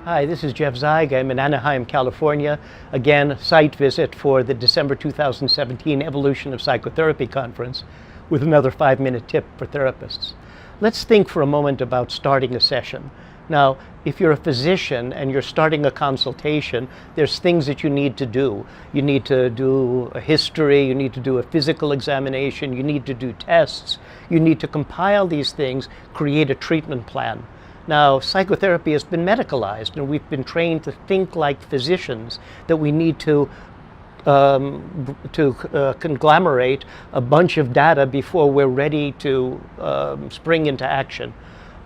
Hi, this is Jeff Zeig. I'm in Anaheim, California. Again, site visit for the December 2017 Evolution of Psychotherapy Conference with another 5-minute tip for therapists. Let's think for a moment about starting a session. Now, if you're a physician and you're starting a consultation, there's things that you need to do. You need to do a history, you need to do a physical examination, you need to do tests, you need to compile these things, create a treatment plan. Now, psychotherapy has been medicalized, and we've been trained to think like physicians, that we need to conglomerate a bunch of data before we're ready to spring into action.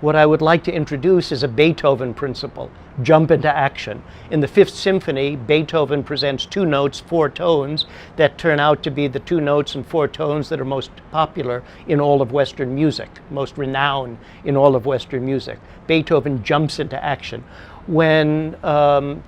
What I would like to introduce is a Beethoven principle: jump into action. In the Fifth Symphony, Beethoven presents 2 notes, 4 tones, that turn out to be the 2 notes and 4 tones that are most popular in all of Western music, most renowned in all of Western music. Beethoven jumps into action. When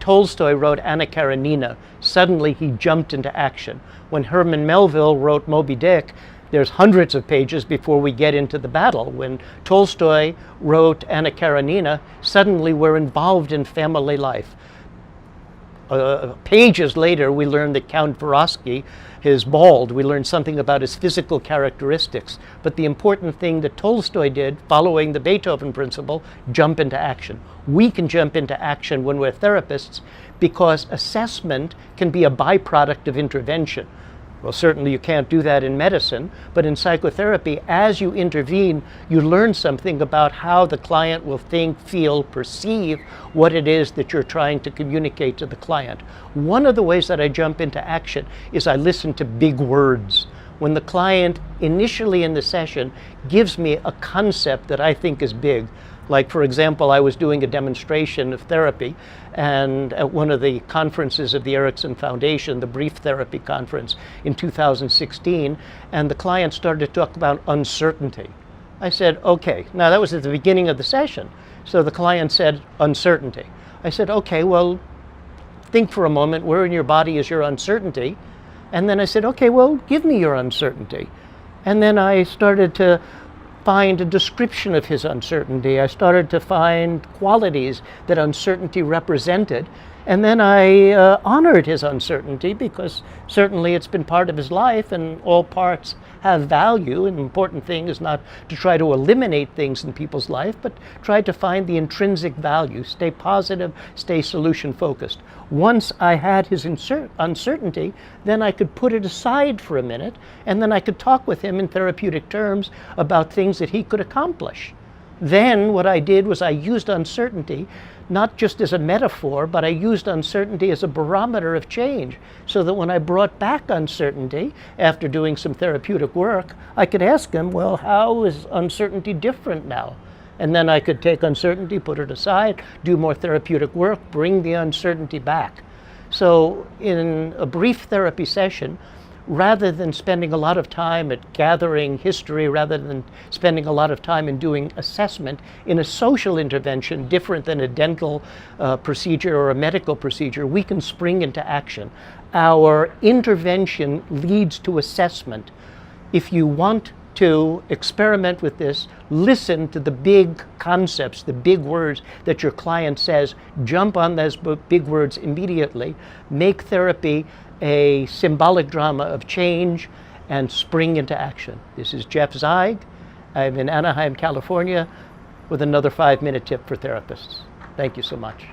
Tolstoy wrote Anna Karenina, suddenly he jumped into action. When Herman Melville wrote Moby Dick, there's hundreds of pages before we get into the battle. When Tolstoy wrote Anna Karenina, suddenly we're involved in family life. Pages later, we learn that Count Vorosky is bald. We learn something about his physical characteristics. But the important thing that Tolstoy did, following the Beethoven principle, jump into action. We can jump into action when we're therapists because assessment can be a byproduct of intervention. Well, certainly you can't do that in medicine, but in psychotherapy, as you intervene, you learn something about how the client will think, feel, perceive what it is that you're trying to communicate to the client. One of the ways that I jump into action is I listen to big words. When the client initially in the session gives me a concept that I think is big, like, for example, I was doing a demonstration of therapy, and at one of the conferences of the Erickson Foundation, the Brief Therapy Conference in 2016, and the client started to talk about uncertainty. I said, okay, now that was at the beginning of the session. So the client said, uncertainty. I said, okay, well, think for a moment, where in your body is your uncertainty? And then I said, okay, well, give me your uncertainty. And then I started to find a description of his uncertainty. I started to find qualities that uncertainty represented. And then I honored his uncertainty, because certainly it's been part of his life, and all parts have value. An important thing is not to try to eliminate things in people's life, but try to find the intrinsic value. Stay positive, stay solution focused. Once I had his uncertainty, then I could put it aside for a minute, and then I could talk with him in therapeutic terms about things that he could accomplish. Then what I did was I used uncertainty not just as a metaphor, but I used uncertainty as a barometer of change, so that when I brought back uncertainty after doing some therapeutic work, I could ask him, well, how is uncertainty different now? And then I could take uncertainty, put it aside, do more therapeutic work, bring the uncertainty back. So in a brief therapy session, rather than spending a lot of time at gathering history, rather than spending a lot of time in doing assessment, in a social intervention different than a dental procedure or a medical procedure, we can spring into action. Our intervention leads to assessment. If you want to experiment with this, listen to the big concepts, the big words that your client says, jump on those big words immediately, make therapy a symbolic drama of change, and spring into action. This is Jeff Zeig. I'm in Anaheim, California, with another 5-minute tip for therapists. Thank you so much.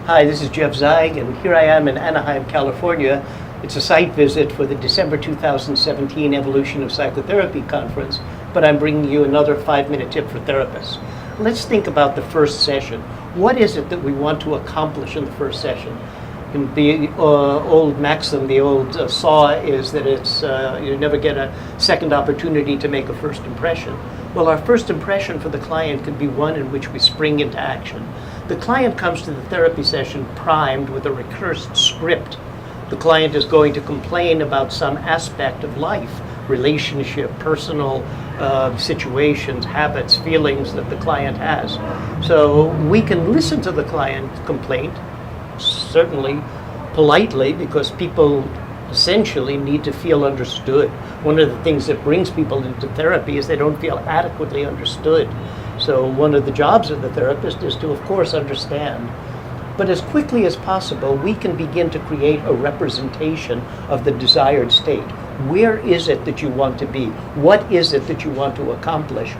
Hi, this is Jeff Zeig, and here I am in Anaheim, California. It's a site visit for the December 2017 Evolution of Psychotherapy Conference, but I'm bringing you another 5-minute tip for therapists. Let's think about the first session. What is it that we want to accomplish in the first session? And the old maxim, the old saw is that it's you never get a second opportunity to make a first impression. Well, our first impression for the client could be one in which we spring into action. The client comes to the therapy session primed with a rehearsed script. The client is going to complain about some aspect of life, relationship, personal situations, habits, feelings that the client has. So we can listen to the client's complaint, certainly politely, because people essentially need to feel understood. One of the things that brings people into therapy is they don't feel adequately understood. So one of the jobs of the therapist is to, of course, understand. But as quickly as possible, we can begin to create a representation of the desired state. Where is it that you want to be? What is it that you want to accomplish?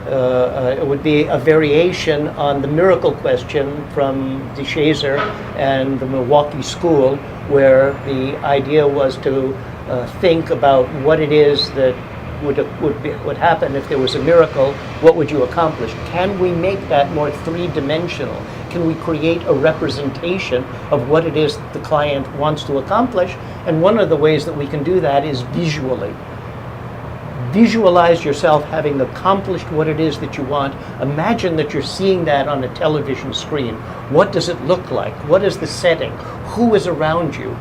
It would be a variation on the miracle question from Ruysschaert and the Milwaukee School, where the idea was to think about what it is that would happen if there was a miracle. What would you accomplish? Can we make that more three-dimensional? Can we create a representation of what it is that the client wants to accomplish? And one of the ways that we can do that is visually. Visualize yourself having accomplished what it is that you want. Imagine that you're seeing that on a television screen. What does it look like? What is the setting? Who is around you?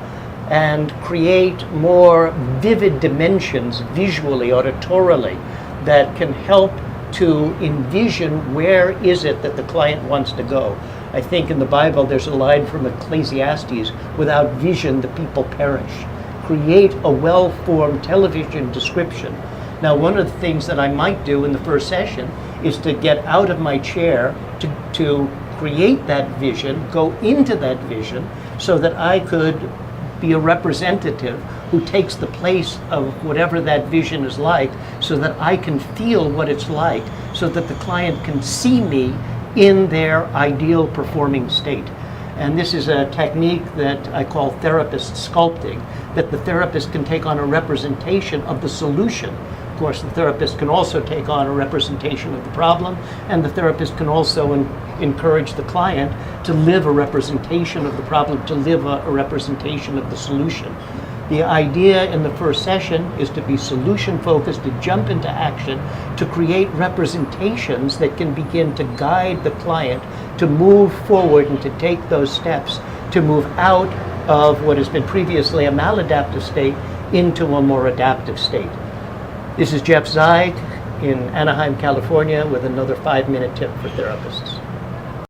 And create more vivid dimensions visually, auditorily, that can help to envision where is it that the client wants to go. I think in the Bible there's a line from Ecclesiastes, without vision the people perish. Create a well-formed television description. Now, one of the things that I might do in the first session is to get out of my chair to create that vision, go into that vision, so that I could be a representative who takes the place of whatever that vision is like, so that I can feel what it's like, so that the client can see me in their ideal performing state. And this is a technique that I call therapist sculpting, that the therapist can take on a representation of the solution. Of course, the therapist can also take on a representation of the problem, and the therapist can also encourage the client to live a representation of the problem, to live a representation of the solution. The idea in the first session is to be solution-focused, to jump into action, to create representations that can begin to guide the client to move forward and to take those steps to move out of what has been previously a maladaptive state into a more adaptive state. This is Jeff Zeig in Anaheim, California, with another 5-minute tip for therapists.